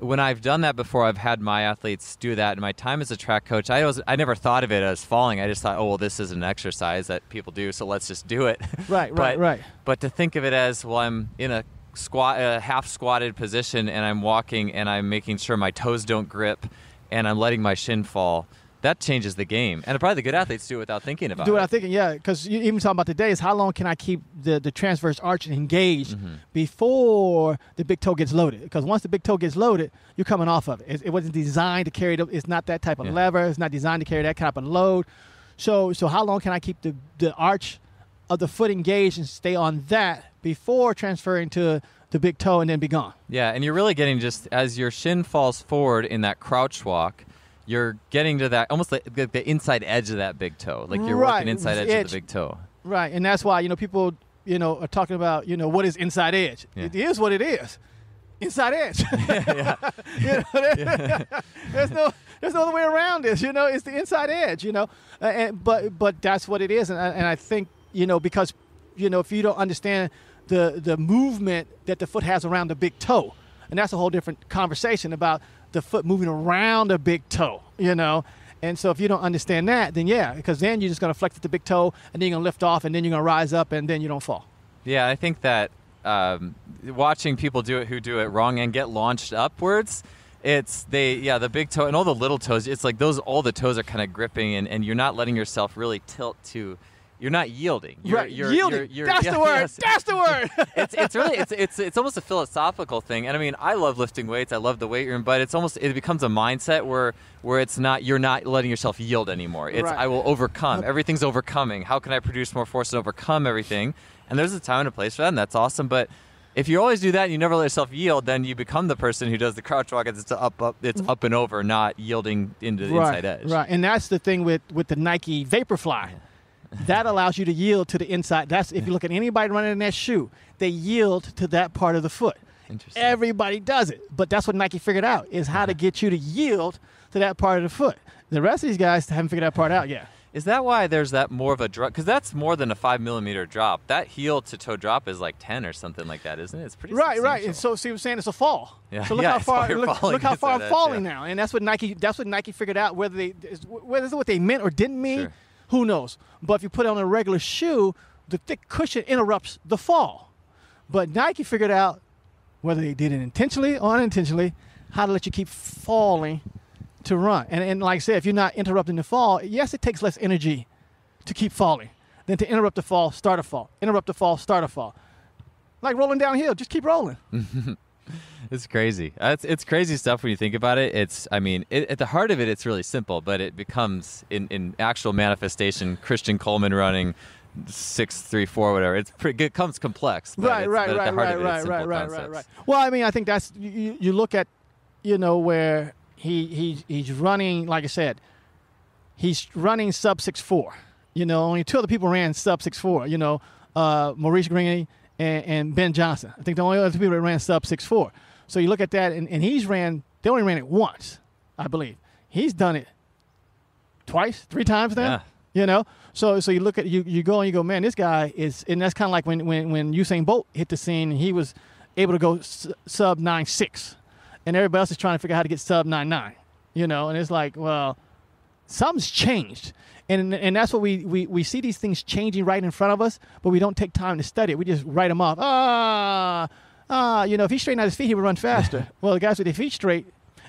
when I've done that before, I've had my athletes do that. In my time as a track coach, I never thought of it as falling. I just thought, oh, well, this is an exercise that people do, so let's just do it. Right. But to think of it as, well, I'm in a half squatted position, and I'm walking, and I'm making sure my toes don't grip, and I'm letting my shin fall. That changes the game. And probably the good athletes do it without thinking about it. Do it without thinking, yeah. Because you even talking about today is how long can I keep the transverse arch engaged before the big toe gets loaded? Because once the big toe gets loaded, you're coming off of it. It wasn't designed to carry it's not that type of lever. It's not designed to carry that type of load. So how long can I keep the arch of the foot engaged and stay on that before transferring to the big toe and then be gone? Yeah, and you're really getting just as your shin falls forward in that crouch walk, you're getting to that almost like the inside edge of that big toe. Like you're working inside edge of the big toe. Right, and that's why, people, are talking about, what is inside edge. Yeah. It is what it is. Inside edge. There's no other way around this, it's the inside edge, but that's what it is. And I think, because, if you don't understand the movement that the foot has around the big toe, and that's a whole different conversation about the foot moving around the big toe, And so if you don't understand that, then because then you're just going to flex at the big toe, and then you're going to lift off, and then you're going to rise up, and then you don't fall. Yeah, I think that watching people do it who do it wrong and get launched upwards, the big toe and all the little toes, it's like all the toes are kind of gripping, and you're not letting yourself really tilt to. You're not yielding. Yielding. That's the word. Yes. That's the word. It's really it's almost a philosophical thing. And I mean, I love lifting weights. I love the weight room, but it becomes a mindset where it's not, you're not letting yourself yield anymore. It's I will overcome. Everything's overcoming. How can I produce more force and overcome everything? And there's a time and a place for that, and that's awesome. But if you always do that and you never let yourself yield, then you become the person who does the crouch walk. It's up and over, not yielding into the inside edge. Right, and that's the thing with the Nike Vaporfly. That allows you to yield to the inside. That's if you look at anybody running in that shoe, they yield to that part of the foot. Interesting. Everybody does it, but that's what Nike figured out is how to get you to yield to that part of the foot. The rest of these guys haven't figured that part out yet. Is that why there's that more of a drop? Because that's more than a 5 millimeter drop. That heel to toe drop is like 10 or something like that, isn't it? It's pretty substantial. Right. And so see what I'm saying? It's a fall. Yeah. So look how far I'm falling yeah. now. And that's what Nike figured out. Whether it's what they meant or didn't mean, sure. Who knows? But if you put it on a regular shoe, the thick cushion interrupts the fall. But Nike figured out, whether they did it intentionally or unintentionally, how to let you keep falling to run. And like I said, if you're not interrupting the fall, yes, it takes less energy to keep falling than to interrupt the fall, start a fall. Interrupt the fall, start a fall. Like rolling downhill, just keep rolling. It's crazy. It's crazy stuff when you think about it. At the heart of it, it's really simple, but it becomes, in actual manifestation, Christian Coleman running 6.34, whatever. It becomes complex. Right. Well, I think that's, you look at, where he's running, like I said, he's running sub 6.4. Only two other people ran sub 6.4, Maurice Green and Ben Johnson. I think the only other people that ran sub 6.4. So you look at that, and they only ran it once, I believe. He's done it twice, 3 times now. Yeah. So you look at you go and you go, man, this guy is, and that's kind of like when Usain Bolt hit the scene, and he was able to go sub 9.6, and everybody else is trying to figure out how to get sub 9.9. And it's like, well, something's changed. And that's what we see these things changing right in front of us, but we don't take time to study it. We just write them off. If he straightened out his feet, he would run faster. Well, the guys with their feet straight,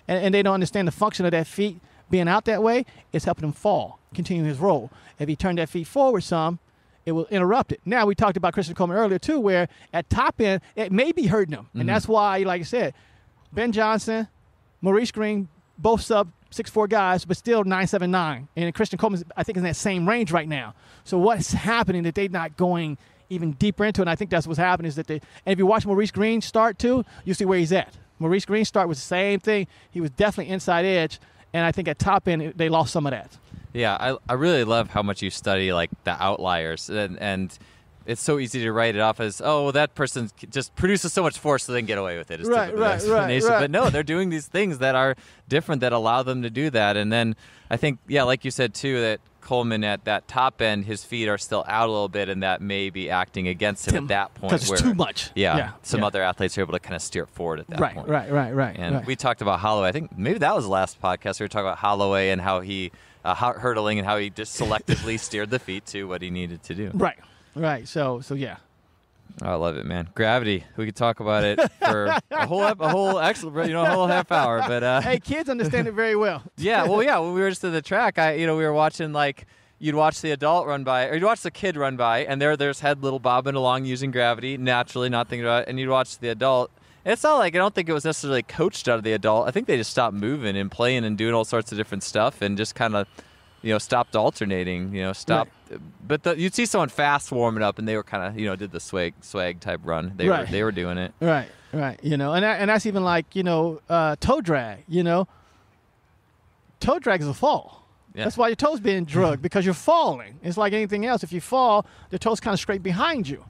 and they don't understand the function of that feet being out that way, it's helping him fall, continue his roll. If he turned that feet forward some, it will interrupt it. Now, we talked about Christian Coleman earlier, too, where at top end, it may be hurting him. And that's why, like I said, Ben Johnson, Maurice Green, both sub 6'4" guys, but still 9.79. And Christian Coleman, I think, is in that same range right now. So what's happening that they're not going even deeper into it? And I think that's what's happening is that and if you watch Maurice Green start too, you see where he's at. Maurice Green start was the same thing. He was definitely inside edge. And I think at top end, they lost some of that. Yeah, I really love how much you study like the outliers, and it's so easy to write it off as, oh, well, that person just produces so much force so they can get away with it. Right. But no, they're doing these things that are different that allow them to do that. And then I think, like you said too, that Coleman at that top end, his feet are still out a little bit, and that may be acting against him at that point. Because it's too much. Yeah. Some other athletes are able to kind of steer it forward at that point. Right. And we talked about Holloway. I think maybe that was the last podcast. We were talking about Holloway and how he hurdling and how he just selectively steered the feet to what he needed to do. Right. So yeah. I love it, man. Gravity. We could talk about it for a whole half hour. But hey, kids understand it very well. Yeah. Well, yeah. When we were just at the track, we were watching you'd watch the adult run by, or you'd watch the kid run by, and there's head little bobbing along using gravity naturally, not thinking about it, and you'd watch the adult. It's not like I don't think it was necessarily coached out of the adult. I think they just stopped moving and playing and doing all sorts of different stuff and just kind of, stopped alternating. Stopped. Right. But you'd see someone fast warming up, and they were kind of, did the swag type run. They were doing it. Right. And that's even like toe drag. Toe drag is a fall. Yeah. That's why your toe's being drugged, because you're falling. It's like anything else. If you fall, the toe's kind of straight behind you.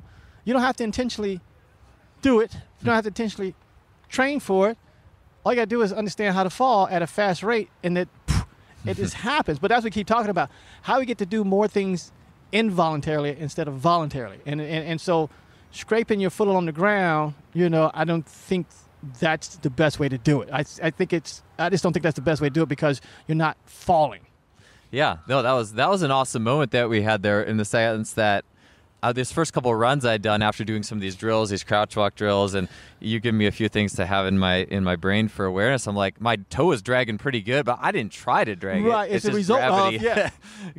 You don't have to intentionally do it. You don't have to intentionally train for it. All you got to do is understand how to fall at a fast rate, and it just happens. But that's what we keep talking about, how we get to do more things involuntarily instead of voluntarily. And so scraping your foot on the ground, I don't think that's the best way to do it. I just don't think that's the best way to do it, because you're not falling. Yeah, no, that was an awesome moment that we had there, in the sense that this first couple of runs I'd done after doing some of these drills, these crouch walk drills, and you give me a few things to have in my brain for awareness. I'm like, my toe is dragging pretty good, but I didn't try to drag it. Right, it's a result gravity. of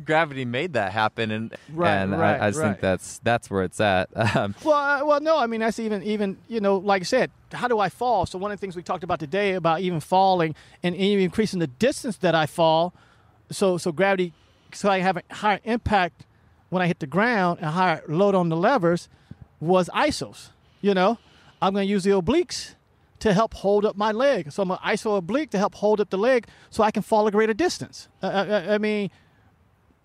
Gravity made that happen, and I just think that's where it's at. Well, no, I mean, that's even like I said, how do I fall? So one of the things we talked about today about even falling and even increasing the distance that I fall, so gravity, so I have a higher impact when I hit the ground, a higher load on the levers, was isos. I'm going to use the obliques to help hold up my leg. So I'm going to iso oblique to help hold up the leg so I can fall a greater distance. I mean,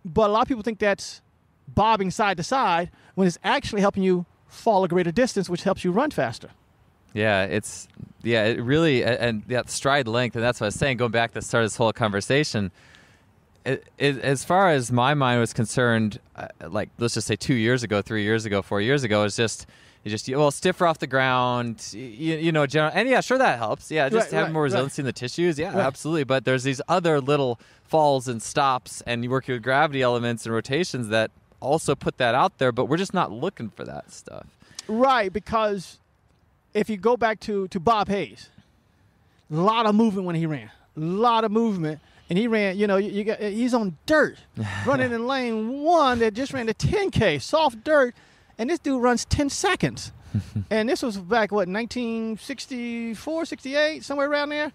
but a lot of people think that's bobbing side to side, when it's actually helping you fall a greater distance, which helps you run faster. Yeah, it really, and that stride length, and that's what I was saying, going back to the start of this whole conversation. As far as my mind was concerned, like, let's just say 2 years ago, 3 years ago, 4 years ago, it's just stiffer off the ground, general, and yeah, sure, that helps. Yeah, just having more resiliency in the tissues. Yeah, absolutely. But there's these other little falls and stops, and you work with gravity elements and rotations that also put that out there, but we're just not looking for that stuff. Right, because if you go back to Bob Hayes, a lot of movement when he ran, a lot of movement. And he ran, he's on dirt, running in lane 1 that just ran the 10K, soft dirt, and this dude runs 10 seconds. And this was back, 1964, 68, somewhere around there?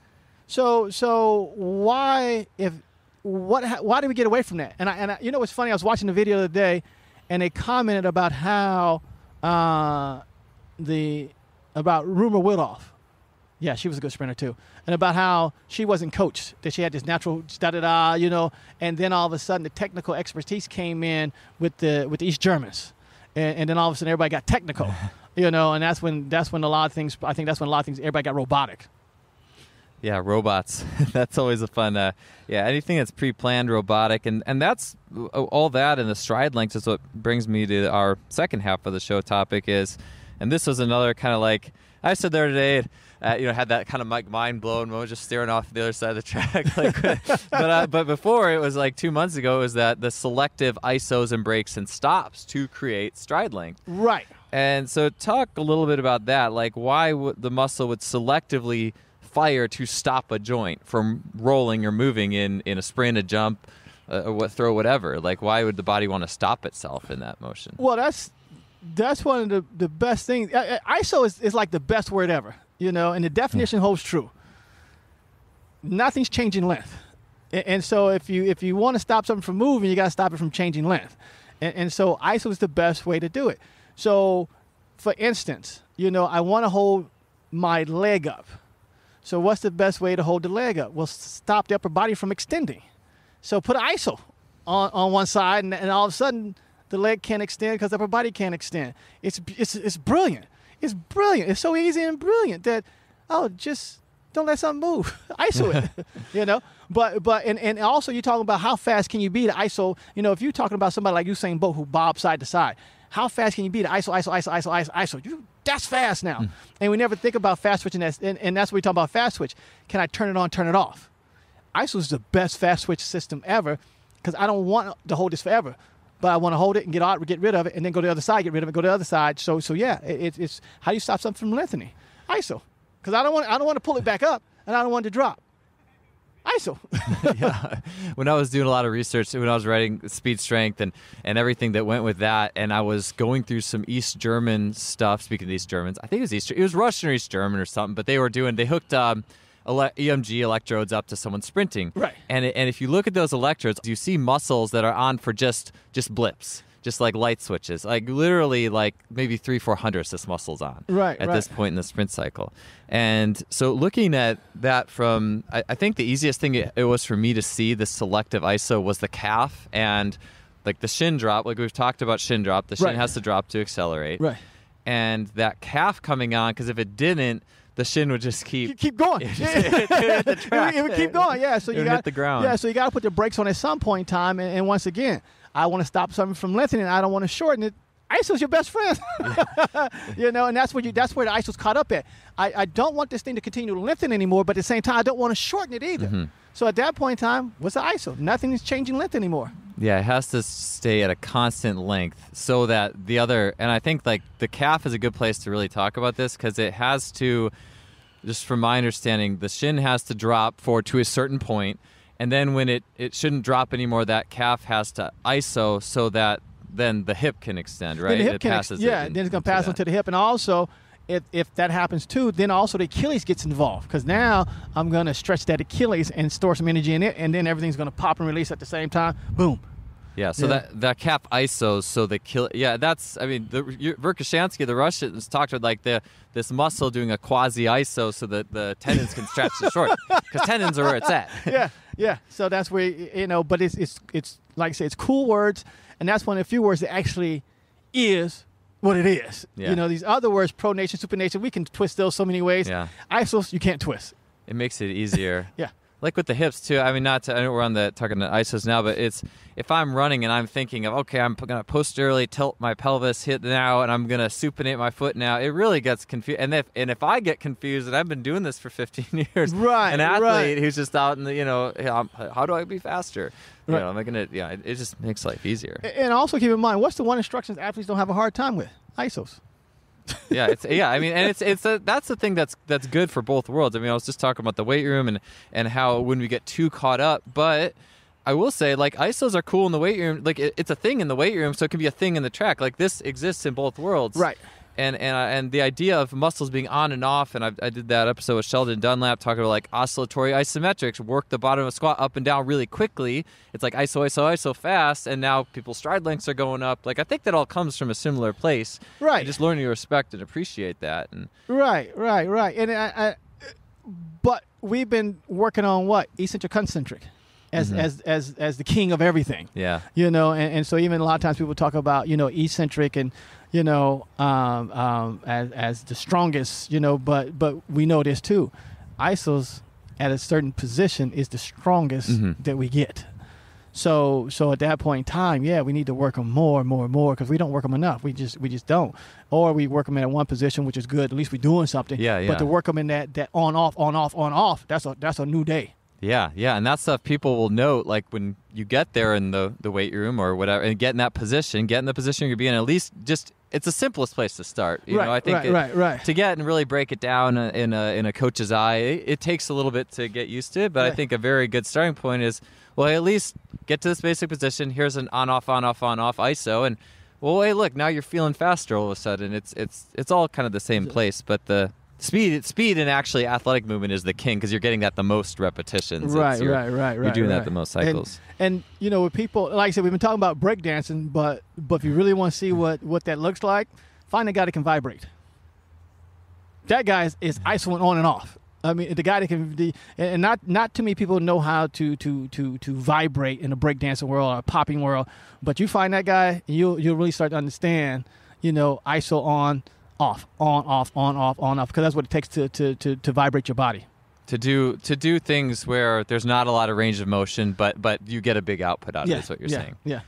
So why did we get away from that? And I what's funny, I was watching the video the other day, and they commented about how, about Rumor Widoff. Yeah, she was a good sprinter too. And about how she wasn't coached, that she had this natural da-da-da, and then all of a sudden the technical expertise came in with the East Germans. And then all of a sudden everybody got technical, and that's when a lot of things, everybody got robotic. Yeah, robots. That's always a fun, anything that's pre-planned, robotic, and that's all that, and the stride length is what brings me to our second half of the show topic is, and this was another kind of like, I stood there today and, had that kind of mind-blowing moment, just staring off the other side of the track. But before, it was like 2 months ago, it was that the selective isos and brakes and stops to create stride length. Right. And so talk a little bit about that, like why the muscle would selectively fire to stop a joint from rolling or moving in a sprint, a jump, throw, whatever. Like, why would the body want to stop itself in that motion? Well, that's one of the best things. ISO is like the best word ever, and the definition holds true. Nothing's changing length. And so if you want to stop something from moving, you got to stop it from changing length. And so ISO is the best way to do it. So, for instance, I want to hold my leg up. So what's the best way to hold the leg up? Well, stop the upper body from extending. So put an ISO on one side, and all of a sudden the leg can't extend because the upper body can't extend. It's brilliant. It's brilliant. It's so easy and brilliant that, just don't let something move. ISO it, you know. But and also you're talking about how fast can you be the ISO. You know, if you're talking about somebody like Usain Bolt who bobs side to side, how fast can you be the ISO? That's fast now. And we never think about fast switching. And that's what we talk about fast switch. Can I turn it on, turn it off? ISO is the best fast switch system ever because I don't want to hold this forever. But I want to hold it and get rid of it, and then go to the other side, get rid of it, go to the other side. So yeah, it's how do you stop something from lengthening? ISO, because I don't want to pull it back up, and I don't want it to drop. ISO. Yeah. When I was doing a lot of research, when I was writing speed strength and everything that went with that, and I was going through some East German stuff. Speaking of East Germans, I think it was Russian or East German or something, but they hooked EMG electrodes up to someone sprinting. Right. And if you look at those electrodes, you see muscles that are on for just blips, just like light switches, like literally like maybe 300-400 this muscle's on at this point in the sprint cycle. And so looking at that from, I think the easiest thing it was for me to see the selective ISO was the calf and like the shin drop. Like we've talked about shin drop. The shin has to drop to accelerate. Right. And that calf coming on, because if it didn't, the shin would just keep going. It would keep going. Yeah. So you got hit the ground. Yeah. So you got to put the brakes on at some point in time. And once again, I want to stop something from lengthening. I don't want to shorten it. ISO's your best friend. You know, and that's where the ISO's caught up at. I don't want this thing to continue to lengthen anymore, but at the same time, I don't want to shorten it either. Mm-hmm. So at that point in time, what's the ISO? Nothing is changing length anymore. Yeah, it has to stay at a constant length so that the other, and I think like the calf is a good place to really talk about this because it has to, just from my understanding, the shin has to drop forward to a certain point, and then when it shouldn't drop anymore, that calf has to ISO so that then the hip can extend, right? Then the hip then it's going to pass onto the hip, and also if that happens too, then also the Achilles gets involved because now I'm going to stretch that Achilles and store some energy in it, and then everything's going to pop and release at the same time. Boom. Yeah, so that calf ISOs, so the that's, I mean, Verkhoshansky, the Russians, talked about like this muscle doing a quasi-ISO so that the tendons can stretch to short because tendons are where it's at. Yeah. So that's where, you know, but it's like I say, it's cool words, and that's one of the few words that actually is what it is. Yeah. You know, these other words, pronation, supination, we can twist those so many ways. Yeah. ISOs, you can't twist. It makes it easier. Yeah. Like with the hips too. I mean, I know we're talking about ISOs now, but it's if I'm running and I'm thinking of, okay, I'm going to posteriorly tilt my pelvis, hit now, and I'm going to supinate my foot now. It really gets confused. And if I get confused, and I've been doing this for 15 years, an athlete who's just out in the, you know, how do I be faster? You know, am I going to? Yeah, it just makes life easier. And also keep in mind, what's the one instructions athletes don't have a hard time with? ISOs. I mean, and that's the thing that's good for both worlds. I mean, I was just talking about the weight room and how when we get too caught up, but I will say like ISOs are cool in the weight room. Like it's a thing in the weight room, so it can be a thing in the track. Like this exists in both worlds, right? And the idea of muscles being on and off, and I did that episode with Sheldon Dunlap talking about like oscillatory isometrics, work the bottom of a squat up and down really quickly. It's like ISO fast, and now people's stride lengths are going up. Like I think that all comes from a similar place, right? And just learning to respect and appreciate that, and right. And but we've been working on what eccentric concentric. As the king of everything. Yeah. You know, and so even a lot of times people talk about, you know, eccentric and, you know, as the strongest, you know, but we know this too. ISOs at a certain position is the strongest that we get. So at that point in time, we need to work them more and more and more because we don't work them enough. We just don't. Or we work them at one position, which is good. At least we're doing something. Yeah. But to work them in that on off, that's a new day. Yeah, and that stuff people will note, like when you get there in the weight room or whatever, and get in the position you're being, at least just, it's the simplest place to start. You know, I think right. To get and really break it down in a coach's eye, it takes a little bit to get used to it, but I think a very good starting point is, well, at least get to this basic position, here's an on-off ISO, and, well, hey, look, now you're feeling faster all of a sudden. It's all kind of the same place, but the Speed and actually athletic movement is the king because you're getting that the most repetitions. Right. You're doing that the most cycles. And you know, with people, like I said, we've been talking about breakdancing, but if you really want to see what that looks like, find a guy that can vibrate. That guy is isoing on and off. I mean, the guy that can, and not too many people know how to vibrate in a breakdancing world or a popping world. But you find that guy, you'll really start to understand, you know, ISO on off, because that's what it takes to vibrate your body. To do things where there's not a lot of range of motion, but you get a big output out of it. Is what you're saying. Yeah.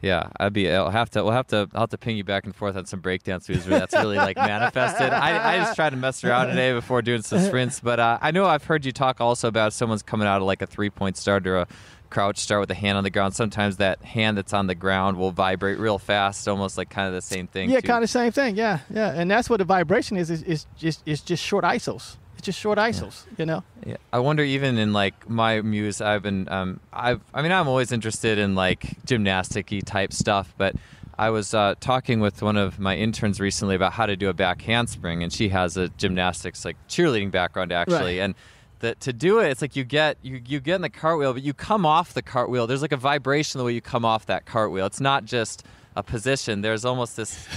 Yeah, we'll have to ping you back and forth on some breakdance moves where that's really like manifested. I just tried to mess around today before doing some sprints, but I know I've heard you talk also about someone's coming out of like a 3-point start or a crouch start with a hand on the ground. Sometimes that hand that's on the ground will vibrate real fast, almost like kind of the same thing. Yeah, kind of the same thing. Yeah, and that's what the vibration is just short isos. It's just short isos, you know. Yeah, I wonder even in like my muse, I've been I'm always interested in like gymnastic-y type stuff, but I was talking with one of my interns recently about how to do a back handspring, and she has a gymnastics like cheerleading background actually, Right. and to do it, it's like you get in the cartwheel, but you come off the cartwheel. There's like a vibration the way you come off that cartwheel. It's not just a position. There's almost this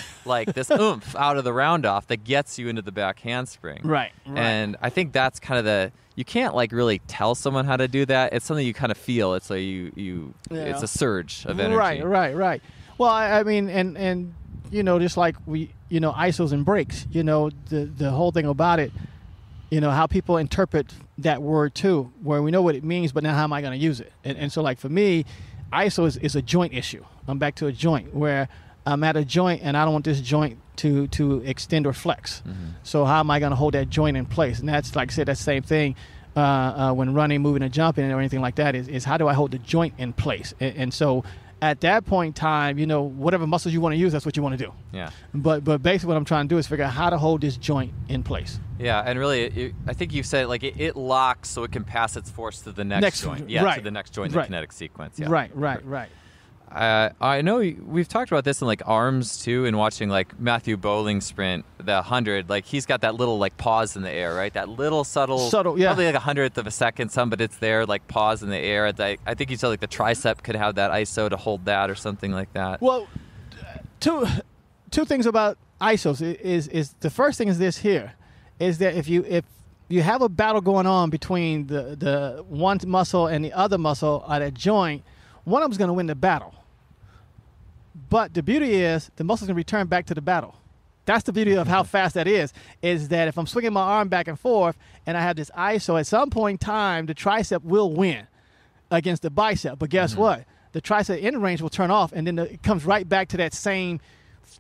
this oomph out of the round off that gets you into the back handspring. Right. And I think that's kind of you can't like really tell someone how to do that. It's something you kind of feel. It's like it's a surge of energy. Right. Well, I mean, and you know, just like we, you know, isos and breaks, you know, the whole thing about it, you know, how people interpret that word too, where we know what it means, but now how am I going to use it? And so like for me, ISO is a joint issue. I'm back to a joint where I'm at a joint and I don't want this joint to extend or flex. Mm-hmm. So how am I going to hold that joint in place? And that's, like I said, that same thing when running, moving, and jumping or anything like that is how do I hold the joint in place? And so at that point in time, you know, whatever muscles you want to use, that's what you want to do. Yeah. But basically what I'm trying to do is figure out how to hold this joint in place. Yeah, and really, I think you said like it locks so it can pass its force to the next joint. Yeah, right. To the next joint in the kinetic sequence. Yeah. Right. I know we've talked about this in like arms too, and watching like Matthew Bowling sprint the 100. Like he's got that little like pause in the air, right? That little subtle, yeah. Probably like 100th of a second, but it's there, like pause in the air. I think you said like the tricep could have that ISO to hold that or something like that. Well, two things about ISOs is the first thing is this here, is that if you have a battle going on between the one muscle and the other muscle at a joint, one of them's going to win the battle. But the beauty is the muscle's going to return back to the battle. That's the beauty of how fast that is that if I'm swinging my arm back and forth and I have this ISO, at some point in time, the tricep will win against the bicep. But guess what? The tricep end range will turn off, and then it comes right back to that same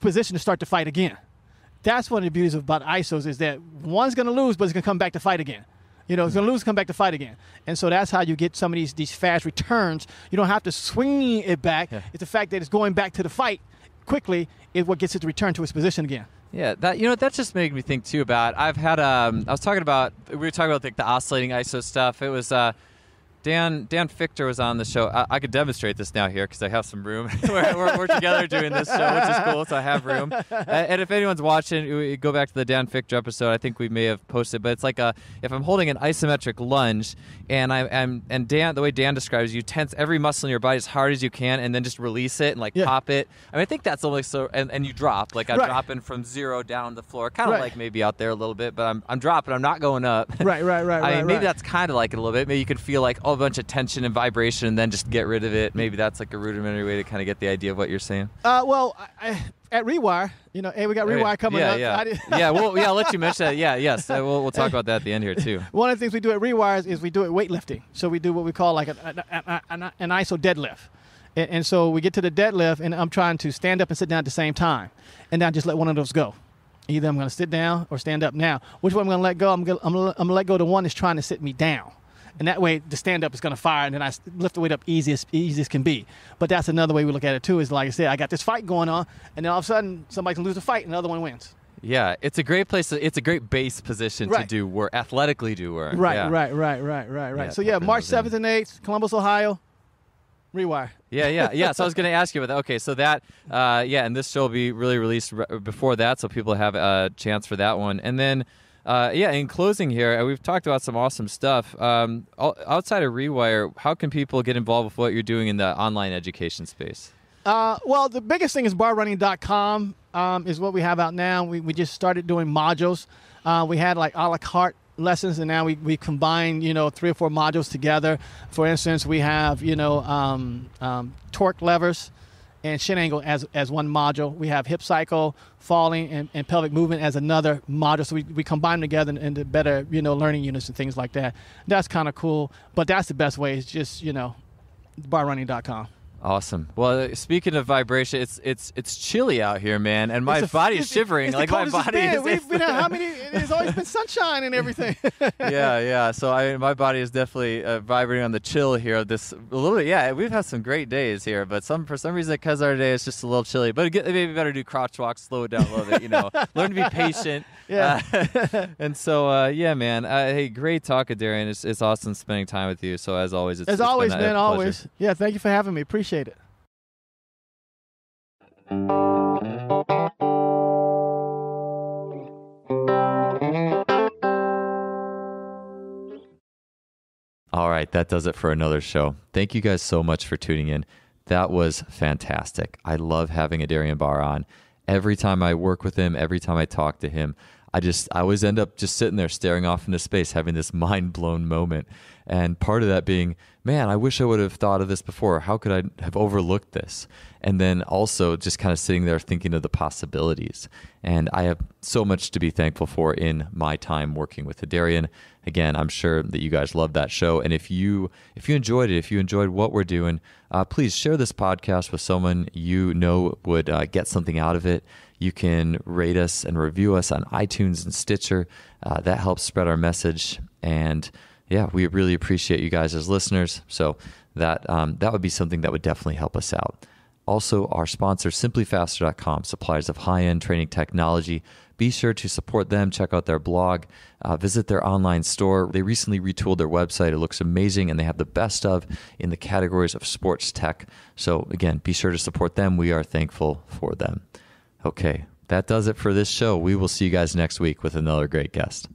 position to start the fight again. That's one of the beauties about ISOs is that one's going to lose, but it's going to come back to fight again. You know, it's going to lose, come back to fight again. And so that's how you get some of these fast returns. You don't have to swing it back. Yeah. It's the fact that it's going back to the fight quickly is what gets it to return to its position again. Yeah, that just made me think too about. I've had we were talking about like the oscillating ISO stuff. It was Dan Fichter was on the show. I could demonstrate this now here because I have some room. we're together doing this show, which is cool, so I have room. And if anyone's watching, go back to the Dan Fichter episode. I think we may have posted, but it's like if I'm holding an isometric lunge, and Dan, the way Dan describes, you tense every muscle in your body as hard as you can, and then just release it and pop it. I mean, I think that's only so, and you drop. Like I'm dropping from 0 down to the floor, kind of like maybe out there a little bit, but I'm dropping. I'm not going up. Right. I mean, maybe that's kind of like it a little bit. Maybe you could feel like a bunch of tension and vibration and then just get rid of it. Maybe that's like a rudimentary way to kind of get the idea of what you're saying. Well, at Rewire, you know, hey, we got Rewire coming up. I'll let you mention that. Yes. We'll talk about that at the end here too. One of the things we do at Rewire is we do it weightlifting. So we do what we call like an ISO deadlift. And so we get to the deadlift, and I'm trying to stand up and sit down at the same time. And then I just let one of those go. Either I'm going to sit down or stand up. Now, which one I'm going to let go? I'm going to let go of the one that's trying to sit me down. And that way, the stand-up is going to fire, and then I lift the weight up easy as can be. But that's another way we look at it, too, is like I said, I got this fight going on, and then all of a sudden, somebody can lose a fight, and the other one wins. Yeah, it's a great place. It's a great base position to do work, athletically do work. Right. So, March 7th and 8th, Columbus, Ohio, Rewire. Yeah. So I was going to ask you about that. Okay, so that, and this show will be really released before that, so people have a chance for that one. And then... in closing here, we've talked about some awesome stuff. Outside of Rewire, how can people get involved with what you're doing in the online education space? Well, the biggest thing is barrunning.com is what we have out now. We just started doing modules. We had like a la carte lessons, and now we combine 3 or 4 modules together. For instance, we have torque levers. and shin angle as one module. We have hip cycle, falling, and pelvic movement as another module. So we combine them together into better, learning units and things like that. That's kind of cool. But that's the best way is just, barrunning.com. Awesome. Well, speaking of vibration, it's chilly out here, man, and my body is shivering. It's my body is. We've been how many? There's always been sunshine and everything. Yeah. So my body is definitely vibrating on the chill here. A little bit. Yeah, we've had some great days here, but for some reason, because our day is just a little chilly. But maybe better do crotch walks, slow it down a little bit. Learn to be patient. Yeah. And so, yeah, man. Hey, great talk, Adarian. It's awesome spending time with you. So as always, it's always, been man. a Always. pleasure. Yeah. Thank you for having me. Appreciate it. All right, that does it for another show. Thank you guys so much for tuning in. That was fantastic. I love having Adarian Barr on. Every time I work with him, every time I talk to him, I always end up just sitting there staring off into space, having this mind-blown moment. And part of that being, man, I wish I would have thought of this before. How could I have overlooked this? And then also just kind of sitting there thinking of the possibilities. And I have so much to be thankful for in my time working with Adarian. Again, I'm sure that you guys love that show. And if you enjoyed it, if you enjoyed what we're doing, please share this podcast with someone you know would get something out of it. You can rate us and review us on iTunes and Stitcher. That helps spread our message. And yeah, we really appreciate you guys as listeners. So that would be something that would definitely help us out. Also, our sponsor, SimplyFaster.com, suppliers of high-end training technology. Be sure to support them. Check out their blog. Visit their online store. They recently retooled their website. It looks amazing, and they have the best of in the categories of sports tech. So again, be sure to support them. We are thankful for them. Okay, that does it for this show. We will see you guys next week with another great guest.